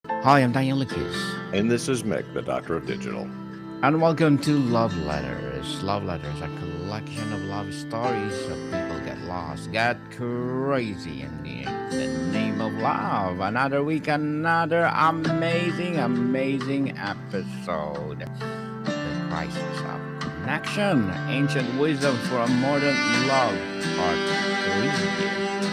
Hi, I'm Daniel Lucas, And this is Mick, the Doctor of Digital. and welcome to Love Letters. Love Letters, a collection of love stories of people get lost, get crazy in the name of love. Another week, another amazing episode. The Crisis of Connection, Ancient Wisdom for a Modern Love, Part 3.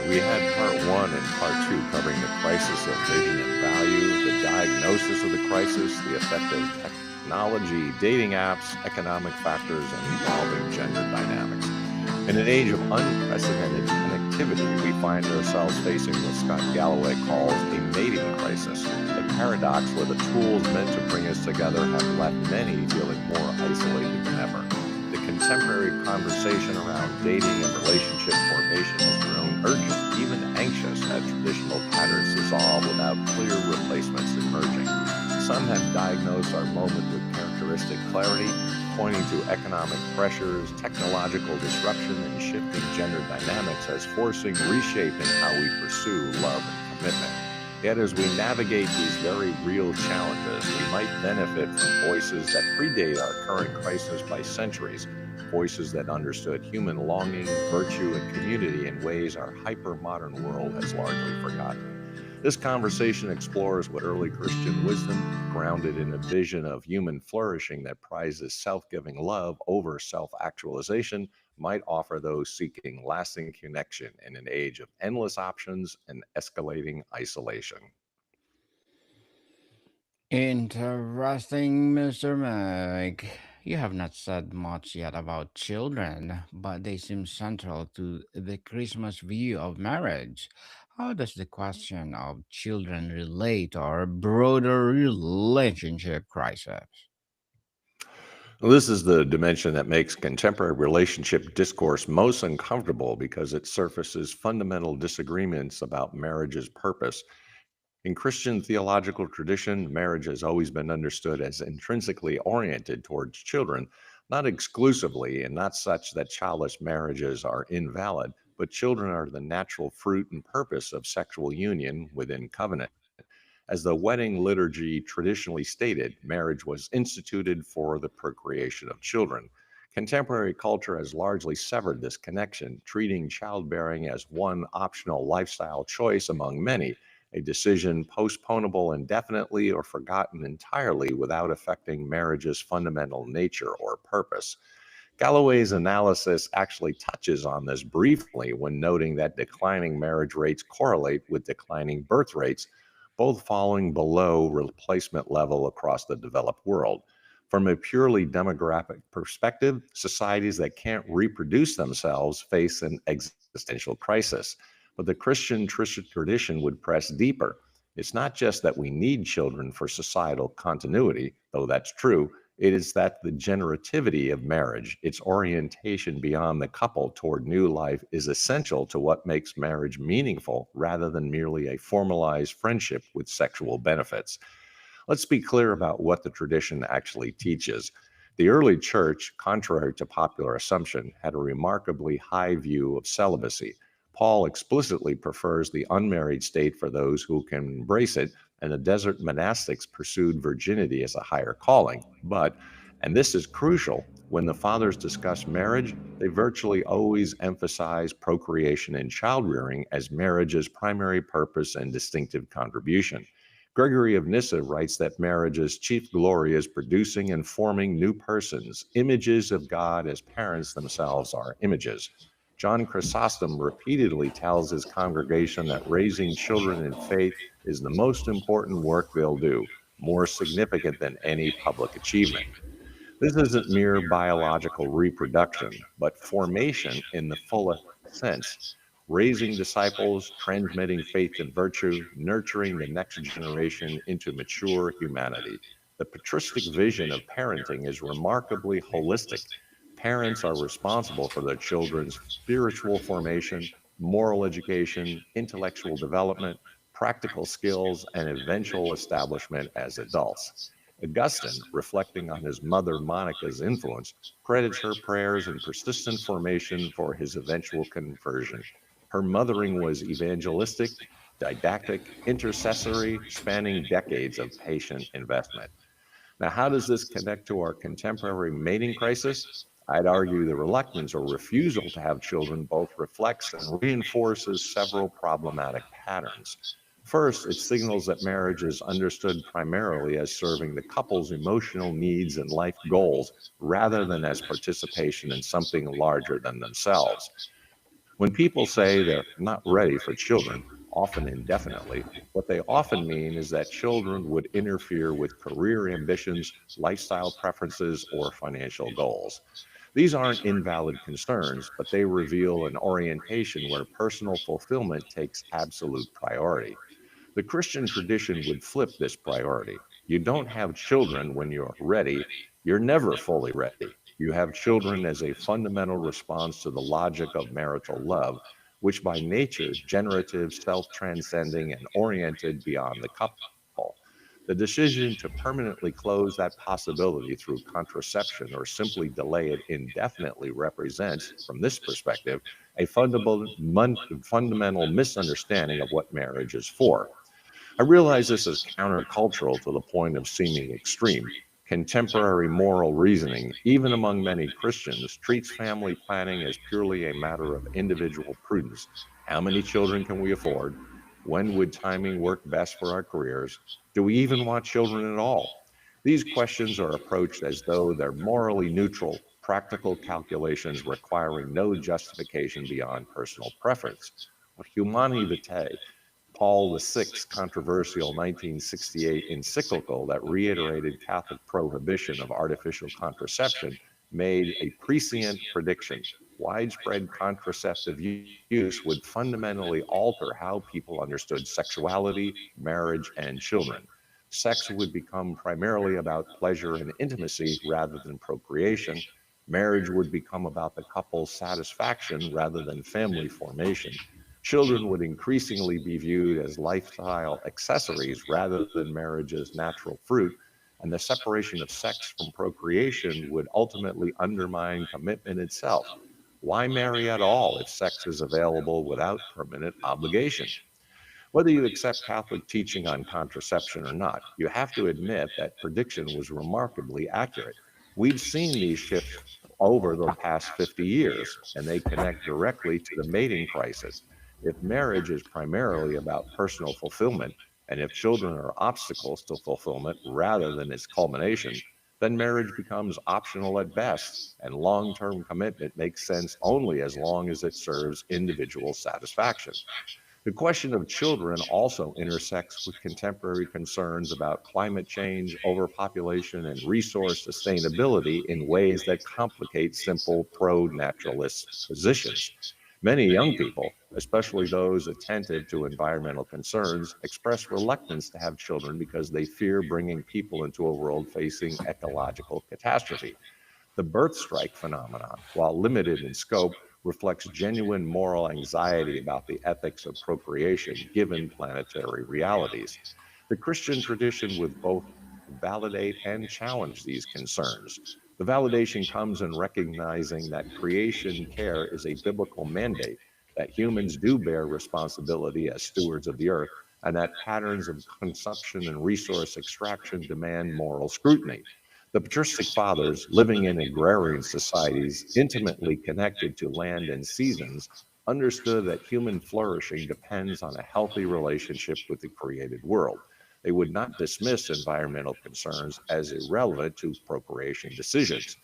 We had part one and part two covering the crisis of vision and value, the diagnosis of the crisis, the effect of technology, dating apps, economic factors, and evolving gender dynamics. In an age of unprecedented connectivity, we find ourselves facing what Scott Galloway calls a mating crisis, a paradox where the tools meant to bring us together have left many feeling more isolated than ever. The contemporary conversation around dating and relationship formation has grown urgent, even anxious, as traditional patterns dissolve without clear replacements emerging. Some have diagnosed our moment with characteristic clarity, pointing to economic pressures, technological disruption, and shifting gender dynamics as forcing reshaping how we pursue love and commitment. Yet as we navigate these very real challenges, we might benefit from voices that predate our current crisis by centuries, voices that understood human longing, virtue, and community in ways our hyper-modern world has largely forgotten. This conversation explores what early Christian wisdom, grounded in a vision of human flourishing that prizes self giving love over self actualization, might offer those seeking lasting connection in an age of endless options and escalating isolation. Interesting, Mr. Meg. You have not said much yet about children, but they seem central to the Christmas view of marriage. How does the question of children relate to our broader relationship crisis? Well, this is the dimension that makes contemporary relationship discourse most uncomfortable because it surfaces fundamental disagreements about marriage's purpose. In Christian theological tradition, marriage has always been understood as intrinsically oriented towards children, not exclusively and not such that childless marriages are invalid, but children are the natural fruit and purpose of sexual union within covenant. As the wedding liturgy traditionally stated, marriage was instituted for the procreation of children. Contemporary culture has largely severed this connection, treating childbearing as one optional lifestyle choice among many, a decision postponable indefinitely or forgotten entirely without affecting marriage's fundamental nature or purpose. Galloway's analysis actually touches on this briefly when noting that declining marriage rates correlate with declining birth rates, both falling below replacement level across the developed world. From a purely demographic perspective, societies that can't reproduce themselves face an existential crisis. But the Christian tradition would press deeper. It's not just that we need children for societal continuity, though that's true. It is that the generativity of marriage, its orientation beyond the couple toward new life, is essential to what makes marriage meaningful rather than merely a formalized friendship with sexual benefits. Let's be clear about what the tradition actually teaches. The early church, contrary to popular assumption, had a remarkably high view of celibacy. Paul explicitly prefers the unmarried state for those who can embrace it, and the desert monastics pursued virginity as a higher calling. But, and this is crucial, when the fathers discuss marriage, they virtually always emphasize procreation and child rearing as marriage's primary purpose and distinctive contribution. Gregory of Nyssa writes that marriage's chief glory is producing and forming new persons, images of God as parents themselves are images. John Chrysostom repeatedly tells his congregation that raising children in faith is the most important work they'll do, more significant than any public achievement. This isn't mere biological reproduction, but formation in the fullest sense, raising disciples, transmitting faith and virtue, nurturing the next generation into mature humanity. The patristic vision of parenting is remarkably holistic. Parents are responsible for their children's spiritual formation, moral education, intellectual development, practical skills, and eventual establishment as adults. Augustine, reflecting on his mother Monica's influence, credits her prayers and persistent formation for his eventual conversion. Her mothering was evangelistic, didactic, intercessory, spanning decades of patient investment. Now, how does this connect to our contemporary mating crisis? I'd argue the reluctance or refusal to have children both reflects and reinforces several problematic patterns. First, it signals that marriage is understood primarily as serving the couple's emotional needs and life goals rather than as participation in something larger than themselves. When people say they're not ready for children, often indefinitely, what they often mean is that children would interfere with career ambitions, lifestyle preferences, or financial goals. These aren't invalid concerns, but they reveal an orientation where personal fulfillment takes absolute priority. The Christian tradition would flip this priority. You don't have children when you're ready, you're never fully ready. You have children as a fundamental response to the logic of marital love, which by nature generative, self-transcending, and oriented beyond the couple. The decision to permanently close that possibility through contraception or simply delay it indefinitely represents, from this perspective, a fundamental misunderstanding of what marriage is for. I realize this is countercultural to the point of seeming extreme. Contemporary moral reasoning, even among many Christians, treats family planning as purely a matter of individual prudence. How many children can we afford? When would timing work best for our careers? Do we even want children at all? These questions are approached as though they're morally neutral, practical calculations requiring no justification beyond personal preference. But Humani Vitae, Paul VI's controversial 1968 encyclical that reiterated Catholic prohibition of artificial contraception, made a prescient prediction. Widespread contraceptive use would fundamentally alter how people understood sexuality, marriage, and children. Sex would become primarily about pleasure and intimacy rather than procreation. Marriage would become about the couple's satisfaction rather than family formation. Children would increasingly be viewed as lifestyle accessories rather than marriage's natural fruit, and the separation of sex from procreation would ultimately undermine commitment itself. Why marry at all if sex is available without permanent obligation? Whether you accept Catholic teaching on contraception or not, you have to admit that prediction was remarkably accurate. We've seen these shifts over the past 50 years, and they connect directly to the mating crisis. If marriage is primarily about personal fulfillment, and if children are obstacles to fulfillment rather than its culmination, then marriage becomes optional at best, and long term commitment makes sense only as long as it serves individual satisfaction. The question of children also intersects with contemporary concerns about climate change, overpopulation, and resource sustainability in ways that complicate simple pro naturalist positions. Many young people, especially those attentive to environmental concerns, express reluctance to have children because they fear bringing people into a world facing ecological catastrophe. The birth strike phenomenon, while limited in scope, reflects genuine moral anxiety about the ethics of procreation given planetary realities. The Christian tradition would both validate and challenge these concerns. The validation comes in recognizing that creation care is a biblical mandate, that humans do bear responsibility as stewards of the earth, and that patterns of consumption and resource extraction demand moral scrutiny. The patristic fathers, living in agrarian societies intimately connected to land and seasons, understood that human flourishing depends on a healthy relationship with the created world. They would not dismiss environmental concerns as irrelevant to procreation decisions.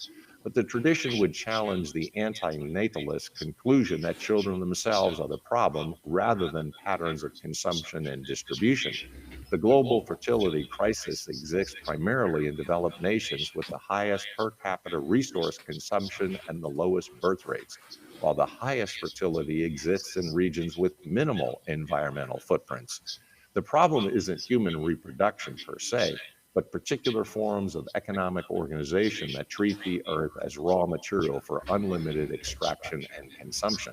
But the tradition would challenge the anti-natalist conclusion that children themselves are the problem rather than patterns of consumption and distribution. The global fertility crisis exists primarily in developed nations with the highest per capita resource consumption and the lowest birth rates, while the highest fertility exists in regions with minimal environmental footprints. The problem isn't human reproduction per se, but particular forms of economic organization that treat the earth as raw material for unlimited extraction and consumption.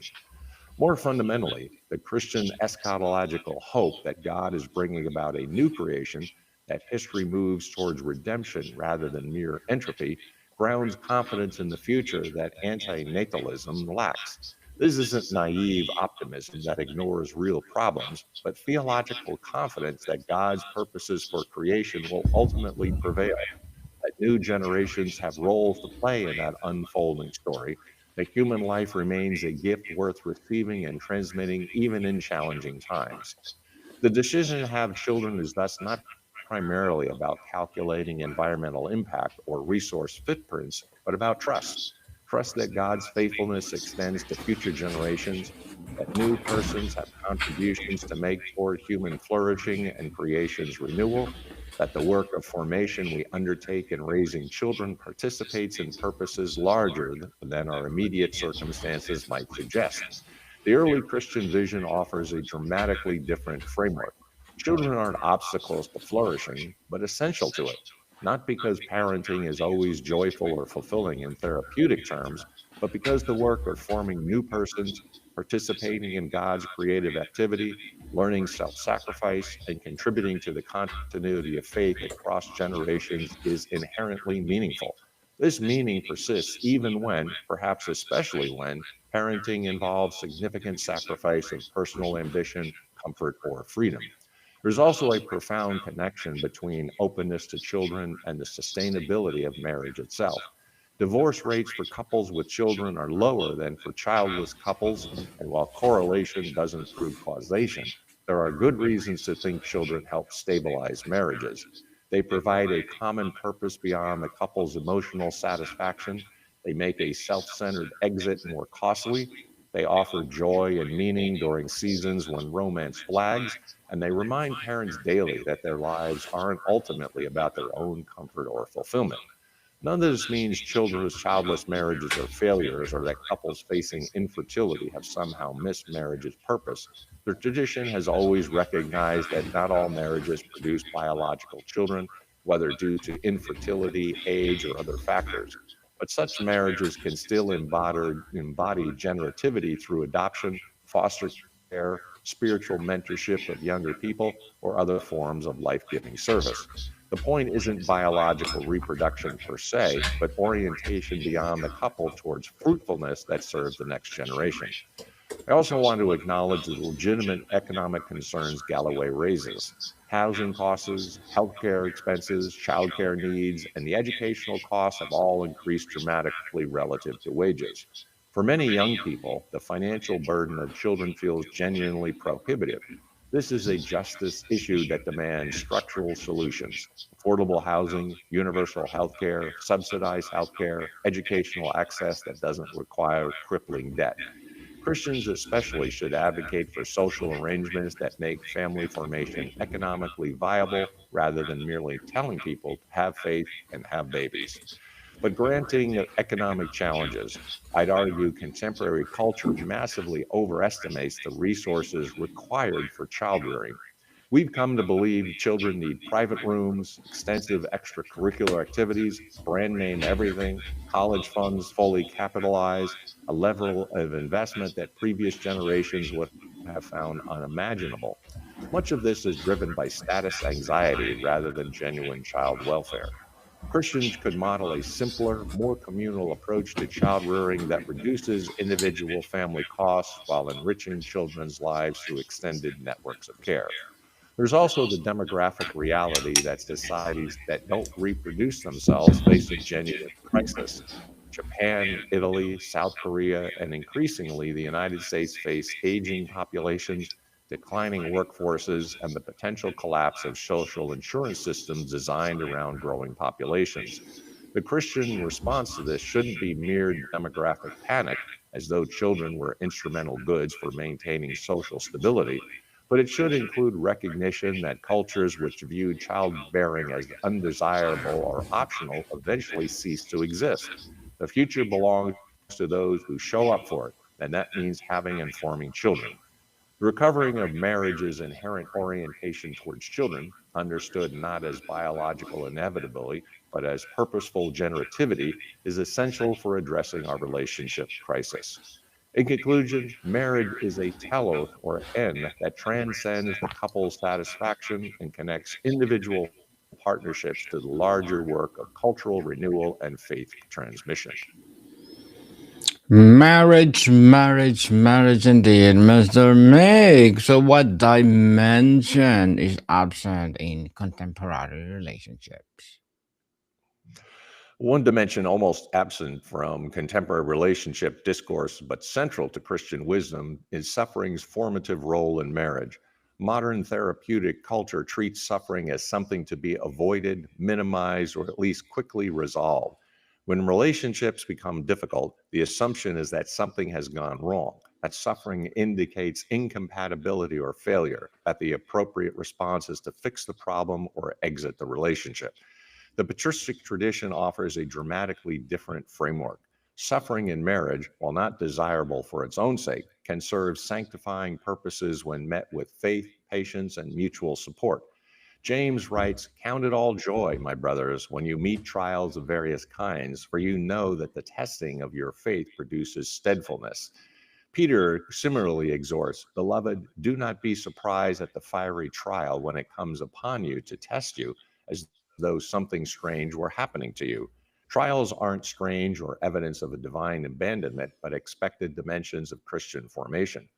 More fundamentally, the Christian eschatological hope that God is bringing about a new creation, that history moves towards redemption rather than mere entropy, grounds confidence in the future that anti natalism lacks. This isn't naive optimism that ignores real problems, but theological confidence that God's purposes for creation will ultimately prevail, that new generations have roles to play in that unfolding story, that human life remains a gift worth receiving and transmitting even in challenging times. The decision to have children is thus not primarily about calculating environmental impact or resource footprints, but about trust. Trust that God's faithfulness extends to future generations, that new persons have contributions to make toward human flourishing and creation's renewal, that the work of formation we undertake in raising children participates in purposes larger than our immediate circumstances might suggest. The early Christian vision offers a dramatically different framework. Children aren't obstacles to flourishing, but essential to it, not because parenting is always joyful or fulfilling in therapeutic terms, but because the work of forming new persons, participating in God's creative activity, learning self sacrifice, and contributing to the continuity of faith across generations is inherently meaningful. This meaning persists even when, perhaps especially when, parenting involves significant sacrifice of personal ambition, comfort, or freedom. There's also a profound connection between openness to children and the sustainability of marriage itself. Divorce rates for couples with children are lower than for childless couples, and while correlation doesn't prove causation, there are good reasons to think children help stabilize marriages. They provide a common purpose beyond the couple's emotional satisfaction. They make a self centered exit more costly. They offer joy and meaning during seasons when romance flags, and they remind parents daily that their lives aren't ultimately about their own comfort or fulfillment. None of this means childless marriages are failures or that couples facing infertility have somehow missed marriage's purpose. The tradition has always recognized that not all marriages produce biological children, whether due to infertility, age, or other factors. But such marriages can still embody generativity through adoption, foster care, spiritual mentorship of younger people, or other forms of life giving service. The point isn't biological reproduction per se, but orientation beyond the couple towards fruitfulness that serves the next generation. I also want to acknowledge the legitimate economic concerns Galloway raises. Housing costs, healthcare expenses, childcare needs, and the educational costs have all increased dramatically relative to wages. For many young people, the financial burden of children feels genuinely prohibitive. This is a justice issue that demands structural solutions: affordable housing, universal healthcare, subsidized healthcare, educational access that doesn't require crippling debt. Christians, especially, should advocate for social arrangements that make family formation economically viable rather than merely telling people to have faith and have babies. But granting economic challenges, I'd argue contemporary culture massively overestimates the resources required for child rearing. We've come to believe children need private rooms, extensive extracurricular activities, brand name everything, college funds fully capitalized, a level of investment that previous generations would have found unimaginable. Much of this is driven by status anxiety rather than genuine child welfare. Christians could model a simpler, more communal approach to child rearing that reduces individual family costs while enriching children's lives through extended networks of care. There's also the demographic reality that societies that don't reproduce themselves face a genuine crisis. Japan, Italy, South Korea, and increasingly the United States face aging populations, declining workforces, and the potential collapse of social insurance systems designed around growing populations. The Christian response to this shouldn't be mere demographic panic, as though children were instrumental goods for maintaining social stability, but it should include recognition that cultures which view childbearing as undesirable or optional eventually cease to exist. The future belongs to those who show up for it, and that means having and forming children. The recovering of marriage's inherent orientation towards children, understood not as biological inevitability, but as purposeful generativity, is essential for addressing our relationship crisis. In conclusion, marriage is a telos or N that transcends the couple's satisfaction and connects individual partnerships to the larger work of cultural renewal and faith transmission. Marriage indeed, Mr. Meg. So, what dimension is absent in contemporary relationships? One dimension almost absent from contemporary relationship discourse, but central to Christian wisdom, is suffering's formative role in marriage. Modern therapeutic culture treats suffering as something to be avoided, minimized, or at least quickly resolved. When relationships become difficult, the assumption is that something has gone wrong, that suffering indicates incompatibility or failure, that the appropriate response is to fix the problem or exit the relationship. The patristic tradition offers a dramatically different framework. Suffering in marriage, while not desirable for its own sake, can serve sanctifying purposes when met with faith, patience, and mutual support. James writes, "Count it all joy, my brothers, when you meet trials of various kinds, for you know that the testing of your faith produces steadfastness." Peter similarly exhorts, "Beloved, do not be surprised at the fiery trial when it comes upon you to test you, as though something strange were happening to you." Trials aren't strange or evidence of a divine abandonment, but expected dimensions of Christian formation.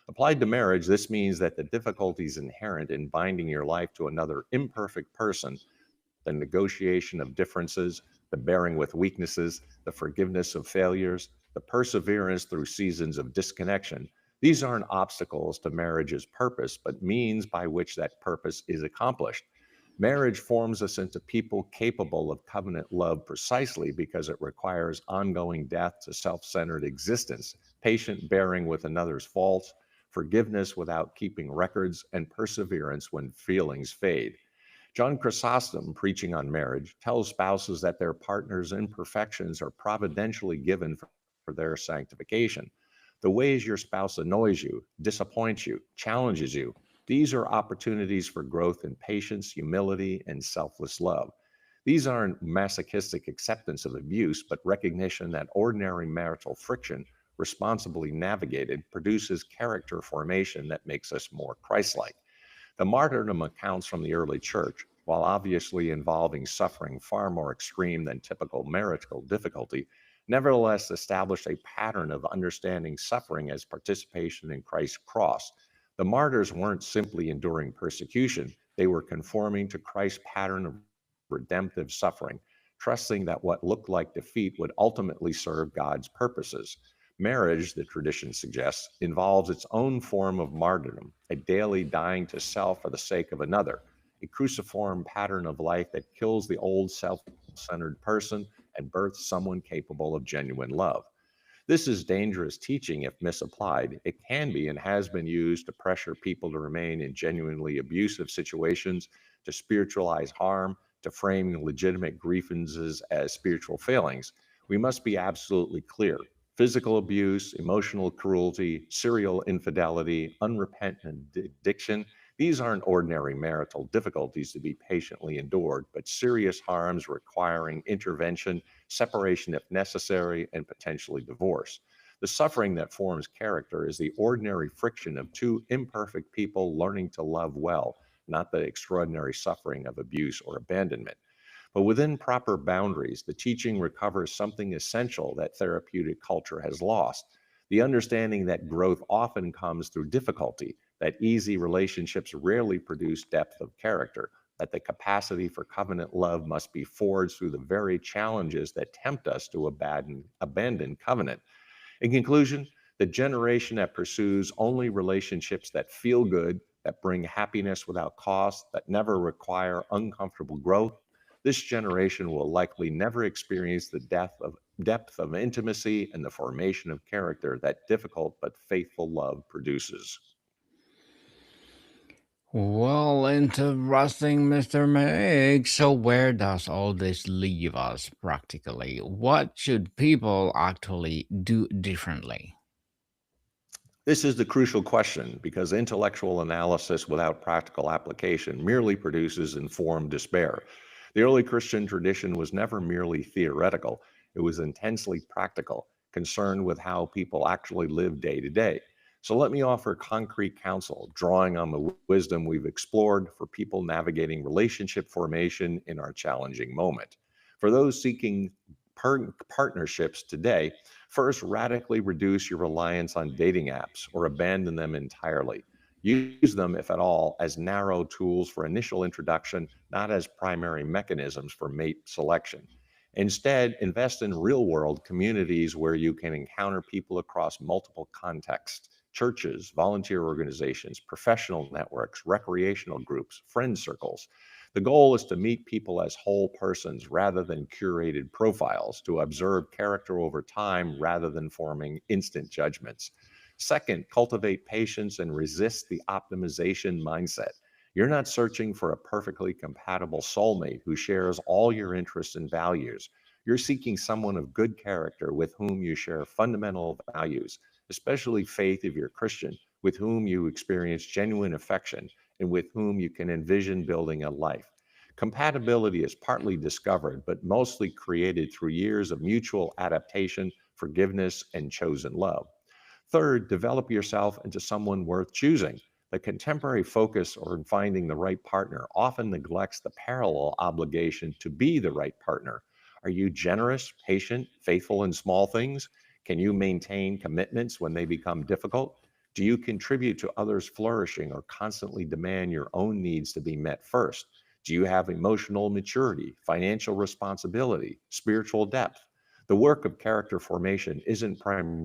Applied to marriage, this means that the difficulties inherent in binding your life to another imperfect person, the negotiation of differences, the bearing with weaknesses, the forgiveness of failures, the perseverance through seasons of disconnection, these aren't obstacles to marriage's purpose, but means by which that purpose is accomplished. Marriage forms us into people capable of covenant love precisely because it requires ongoing death to self centered existence, patient bearing with another's faults, forgiveness without keeping records, and perseverance when feelings fade. John Chrysostom, preaching on marriage, tells spouses that their partner's imperfections are providentially given for their sanctification. The ways your spouse annoys you, disappoints you, challenges you, these are opportunities for growth in patience, humility, and selfless love. These aren't masochistic acceptance of abuse, but recognition that ordinary marital friction, responsibly navigated, produces character formation that makes us more Christ like. The martyrdom accounts from the early church, while obviously involving suffering far more extreme than typical marital difficulty, nevertheless established a pattern of understanding suffering as participation in Christ's cross. The martyrs weren't simply enduring persecution, they were conforming to Christ's pattern of redemptive suffering, trusting that what looked like defeat would ultimately serve God's purposes. Marriage, the tradition suggests, involves its own form of martyrdom, a daily dying to self for the sake of another, a cruciform pattern of life that kills the old self centered person and births someone capable of genuine love. This is dangerous teaching if misapplied. It can be and has been used to pressure people to remain in genuinely abusive situations, to spiritualize harm, to frame legitimate grievances as spiritual failings. We must be absolutely clear. Physical abuse, emotional cruelty, serial infidelity, unrepentant addiction, these aren't ordinary marital difficulties to be patiently endured, but serious harms requiring intervention, separation if necessary, and potentially divorce. The suffering that forms character is the ordinary friction of two imperfect people learning to love well, not the extraordinary suffering of abuse or abandonment. But within proper boundaries, the teaching recovers something essential that therapeutic culture has lost: the understanding that growth often comes through difficulty, that easy relationships rarely produce depth of character, that the capacity for covenant love must be forged through the very challenges that tempt us to abandon covenant. In conclusion, the generation that pursues only relationships that feel good, that bring happiness without cost, that never require uncomfortable growth, this generation will likely never experience the depth of intimacy and the formation of character that difficult but faithful love produces. Well, interesting, Mr. Meg. So, where does all this leave us practically? What should people actually do differently? This is the crucial question because intellectual analysis without practical application merely produces informed despair. The early Christian tradition was never merely theoretical, it was intensely practical, concerned with how people actually live day to day. So let me offer concrete counsel, drawing on the wisdom we've explored for people navigating relationship formation in our challenging moment. For those seeking partnerships today, First, radically reduce your reliance on dating apps or abandon them entirely. Use them, if at all, as narrow tools for initial introduction, not as primary mechanisms for mate selection. Instead, invest in real world communities where you can encounter people across multiple contexts: churches, volunteer organizations, professional networks, recreational groups, friend circles. The goal is to meet people as whole persons rather than curated profiles, to observe character over time rather than forming instant judgments. Second, cultivate patience and resist the optimization mindset. You're not searching for a perfectly compatible soulmate who shares all your interests and values. You're seeking someone of good character with whom you share fundamental values, especially faith if you're Christian, with whom you experience genuine affection, and with whom you can envision building a life. Compatibility is partly discovered, but mostly created through years of mutual adaptation, forgiveness, and chosen love. Third, develop yourself into someone worth choosing. The contemporary focus on finding the right partner often neglects the parallel obligation to be the right partner. Are you generous, patient, faithful in small things? Can you maintain commitments when they become difficult? Do you contribute to others' flourishing or constantly demand your own needs to be met first? Do you have emotional maturity, financial responsibility, spiritual depth? The work of character formation isn't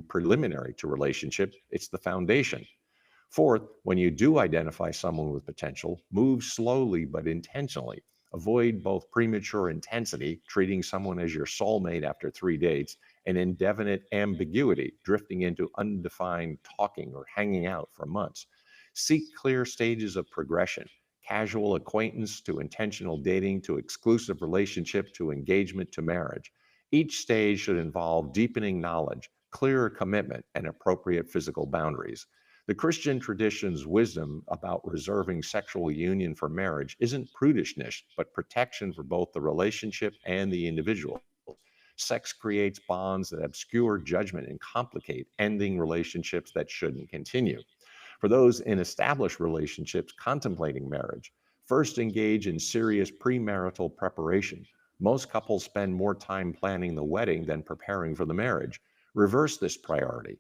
preliminary to relationship, it's the foundation. Fourth, when you do identify someone with potential, move slowly but intentionally. Avoid both premature intensity, treating someone as your soulmate after 3 dates, and indefinite ambiguity, drifting into undefined talking or hanging out for months. Seek clear stages of progression: casual acquaintance to intentional dating to exclusive relationship to engagement to marriage. Each stage should involve deepening knowledge, clearer commitment, and appropriate physical boundaries. The Christian tradition's wisdom about reserving sexual union for marriage isn't prudishness, but protection for both the relationship and the individuals. Sex creates bonds that obscure judgment and complicate ending relationships that shouldn't continue. For those in established relationships contemplating marriage, first engage in serious premarital preparation. Most couples spend more time planning the wedding than preparing for the marriage. Reverse this priority.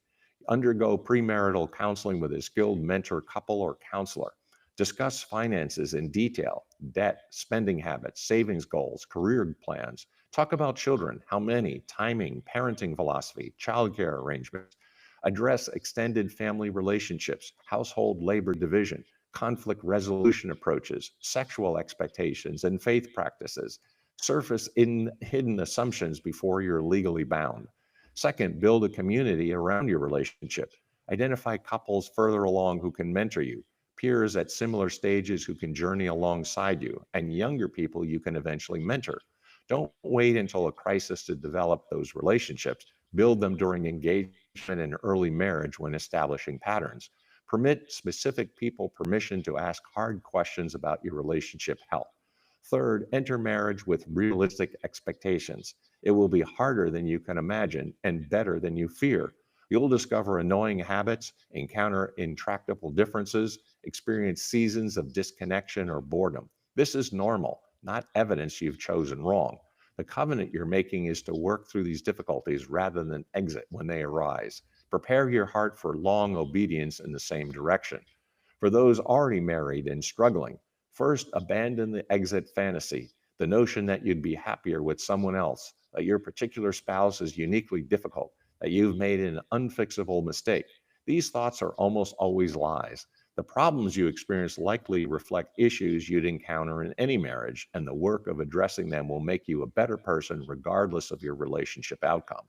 Undergo premarital counseling with a skilled mentor, couple, or counselor. Discuss finances in detail: debt, spending habits, savings goals, career plans. Talk about children: how many, timing, parenting philosophy, childcare arrangements. Address extended family relationships, household labor division, conflict resolution approaches, sexual expectations, and faith practices. Surface in hidden assumptions before you're legally bound. Second, build a community around your relationship. Identify couples further along who can mentor you, peers at similar stages who can journey alongside you, and younger people you can eventually mentor. Don't wait until a crisis to develop those relationships. Build them during engagement and early marriage when establishing patterns. Permit specific people permission to ask hard questions about your relationship health. Third, enter marriage with realistic expectations. It will be harder than you can imagine and better than you fear. You'll discover annoying habits, encounter intractable differences, experience seasons of disconnection or boredom. This is normal, not evidence you've chosen wrong. The covenant you're making is to work through these difficulties rather than exit when they arise. Prepare your heart for long obedience in the same direction. For those already married and struggling, first abandon the exit fantasy, the notion that you'd be happier with someone else, that your particular spouse is uniquely difficult, that you've made an unfixable mistake. These thoughts are almost always lies. The problems you experience likely reflect issues you'd encounter in any marriage, and the work of addressing them will make you a better person regardless of your relationship outcome.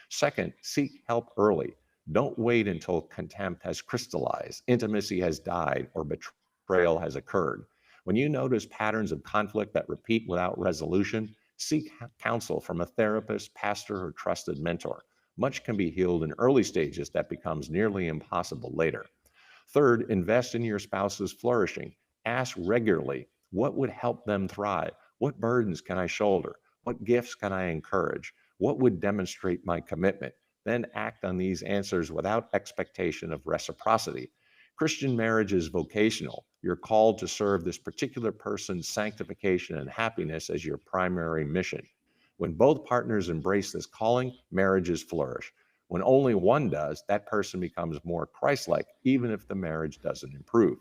Second, seek help early. Don't wait until contempt has crystallized, intimacy has died, or betrayal has occurred. When you notice patterns of conflict that repeat without resolution, seek counsel from a therapist, pastor, or trusted mentor. Much can be healed in early stages that becomes nearly impossible later. Third, invest in your spouse's flourishing. Ask regularly, what would help them thrive? What burdens can I shoulder? What gifts can I encourage? What would demonstrate my commitment? Then act on these answers without expectation of reciprocity. Christian marriage is vocational. You're called to serve this particular person's sanctification and happiness as your primary mission. When both partners embrace this calling, marriages flourish. When only one does, that person becomes more Christ like, even if the marriage doesn't improve.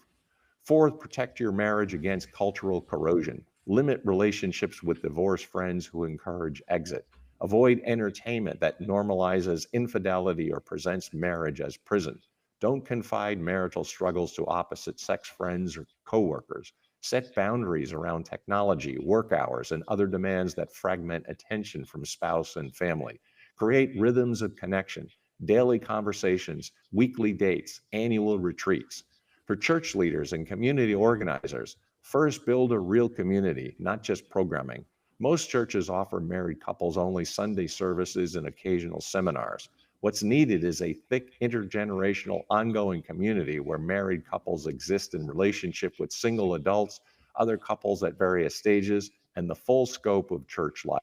Fourth, protect your marriage against cultural corrosion. Limit relationships with divorced friends who encourage exit. Avoid entertainment that normalizes infidelity or presents marriage as prison. Don't confide marital struggles to opposite sex friends or coworkers. Set boundaries around technology, work hours, and other demands that fragment attention from spouse and family. Create rhythms of connection, daily conversations, weekly dates, annual retreats. For church leaders and community organizers, first build a real community, not just programming. Most churches offer married couples only Sunday services and occasional seminars. What's needed is a thick intergenerational ongoing community where married couples exist in relationship with single adults, other couples at various stages, and the full scope of church life.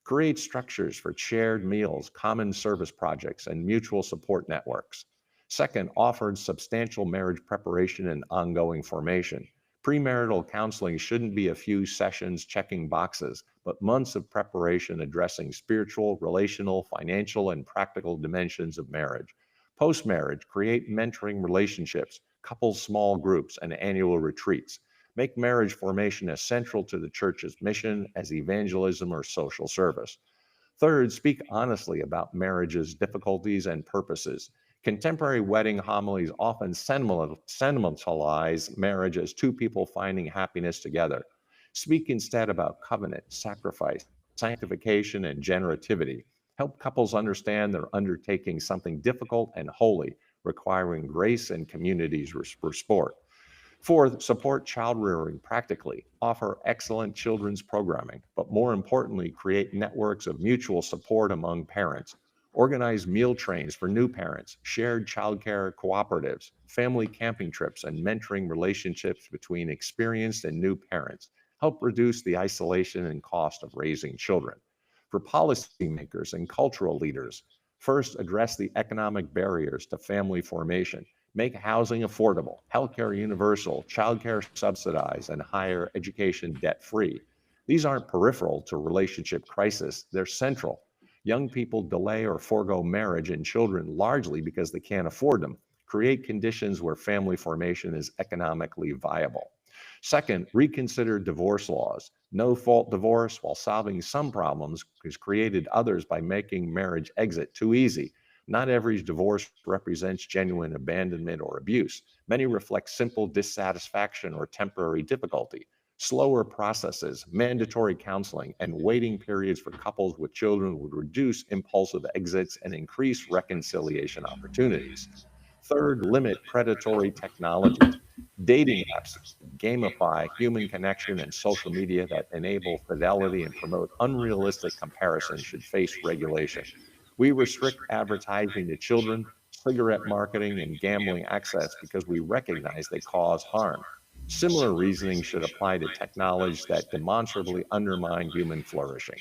Create structures for shared meals, common service projects, and mutual support networks. Second, offered substantial marriage preparation and ongoing formation. Premarital counseling shouldn't be a few sessions checking boxes, but months of preparation addressing spiritual, relational, financial, and practical dimensions of marriage. Post marriage, create mentoring relationships, couples small groups, and annual retreats. Make marriage formation as central to the church's mission as evangelism or social service. Third, speak honestly about marriage's difficulties and purposes. Contemporary wedding homilies often sentimentalize marriage as two people finding happiness together. Speak instead about covenant, sacrifice, sanctification, and generativity. Help couples understand they're undertaking something difficult and holy, requiring grace and communities for sport. Fourth, support child rearing practically. Offer excellent children's programming, but more importantly, create networks of mutual support among parents. Organize meal trains for new parents, shared childcare cooperatives, family camping trips, and mentoring relationships between experienced and new parents. Help reduce the isolation and cost of raising children. For policymakers and cultural leaders, first address the economic barriers to family formation. Make housing affordable, healthcare universal, childcare subsidized, and higher education debt free. These aren't peripheral to relationship crisis, they're central. Young people delay or forego marriage and children largely because they can't afford them. Create conditions where family formation is economically viable. Second, reconsider divorce laws. No fault divorce, while solving some problems, has created others by making marriage exit too easy. Not every divorce represents genuine abandonment or abuse. Many reflect simple dissatisfaction or temporary difficulty. Slower processes, mandatory counseling, and waiting periods for couples with children would reduce impulsive exits and increase reconciliation opportunities. Third, limit predatory technologies. Dating apps gamify human connection, and social media that enable fidelity and promote unrealistic comparison should face regulation. We restrict advertising to children, cigarette marketing, and gambling access because we recognize they cause harm. Similar reasoning should apply to technologies that demonstrably undermine human flourishing.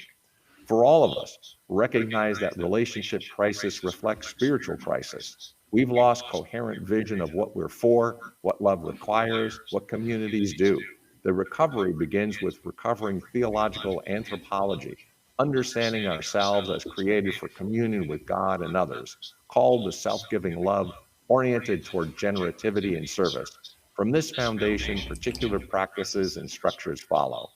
For all of us, recognize that relationship crisis reflects spiritual crisis. We've lost coherent vision of what we're for, what love requires, what communities do. The recovery begins with recovering theological anthropology, understanding ourselves as created for communion with God and others, called to self giving love, oriented toward generativity and service. From this foundation, particular practices and structures follow.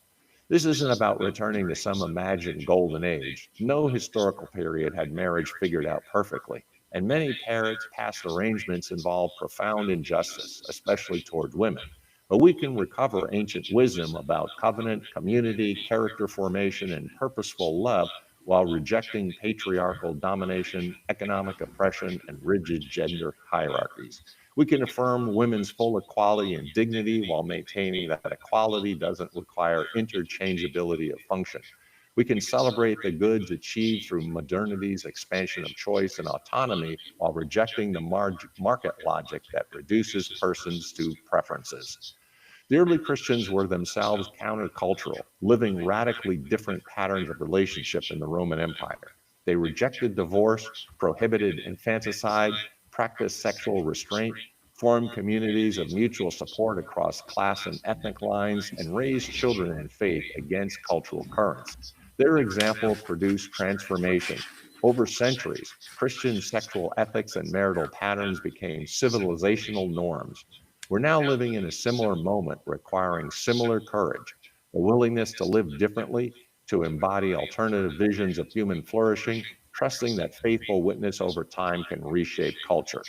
This isn't about returning to some imagined golden age. No historical period had marriage figured out perfectly, and many parents' past arrangements involve profound injustice, especially toward women. But we can recover ancient wisdom about covenant, community, character formation, and purposeful love while rejecting patriarchal domination, economic oppression, and rigid gender hierarchies. We can affirm women's full equality and dignity while maintaining that equality doesn't require interchangeability of function. We can celebrate the goods achieved through modernity's expansion of choice and autonomy while rejecting the market logic that reduces persons to preferences. The early Christians were themselves countercultural, living radically different patterns of relationship in the Roman Empire. They rejected divorce, prohibited infanticide, practiced sexual restraint, formed communities of mutual support across class and ethnic lines, and raised children in faith against cultural currents. Their example produced transformation. Over centuries, Christian sexual ethics and marital patterns became civilizational norms. We're now living in a similar moment requiring similar courage, the willingness to live differently, to embody alternative visions of human flourishing, trusting that faithful witness over time can reshape culture.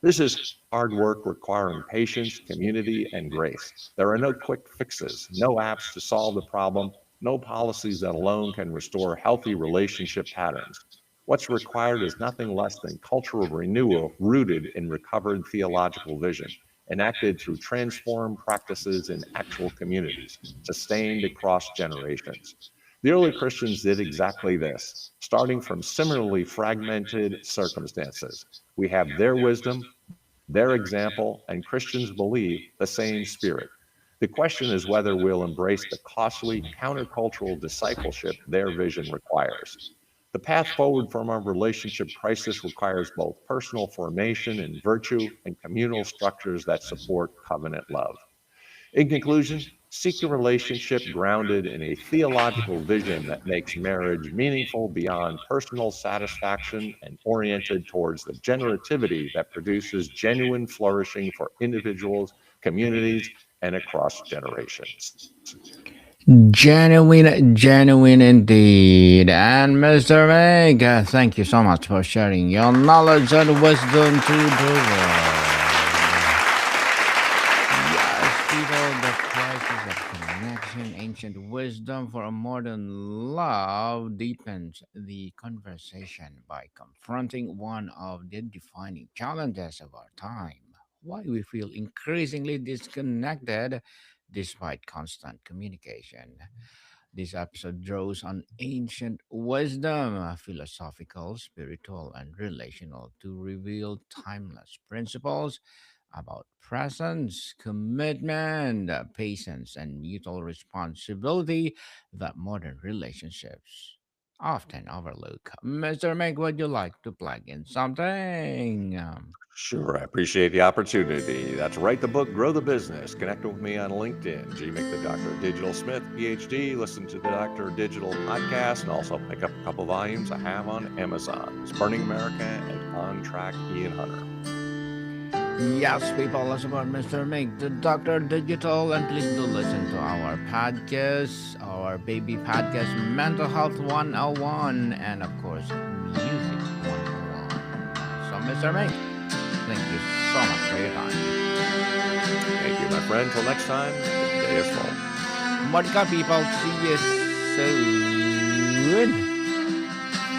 This is hard work requiring patience, community, and grace. There are no quick fixes, no apps to solve the problem, no policies that alone can restore healthy relationship patterns. What's required is nothing less than cultural renewal rooted in recovered theological vision, enacted through transformed practices in actual communities, sustained across generations. The early Christians did exactly this, starting from similarly fragmented circumstances. We have their wisdom, their example, and Christians believe the same spirit. The question is whether we'll embrace the costly countercultural discipleship their vision requires. The path forward from our relationship crisis requires both personal formation in virtue and communal structures that support covenant love. In conclusion, seek a relationship grounded in a theological vision that makes marriage meaningful beyond personal satisfaction and oriented towards the generativity that produces genuine flourishing for individuals, communities, and across generations. Genuine, genuine indeed. And Mr. Meg, thank you so much for sharing your knowledge and wisdom to the world. Yes, people, the crisis of connection, ancient wisdom for a modern love deepens the conversation by confronting one of the defining challenges of our time. Why we feel increasingly disconnected despite constant communication. This episode draws on ancient wisdom, philosophical, spiritual, and relational, to reveal timeless principles about presence, commitment, patience, and mutual responsibility that modern relationships often overlook. Mr. Meg, would you like to plug in something? Sure, I appreciate the opportunity. That's Write the Book, Grow the Business. Connect with me on LinkedIn. G. Make the Dr. Digital Smith, PhD. Listen to the Dr. Digital podcast and also pick up a couple volumes I have on Amazon. Spurning America and On Track, Ian Hunter. Yes, people, let's support Mr. Meg, the Dr. Digital, and please do listen to our podcast, our baby podcast, Mental Health 101, and of course, Music 101. So, Mr. Meg, thank you so much for your time. Thank you, my friend. Till next time, the day is full. Monica, people, see you soon.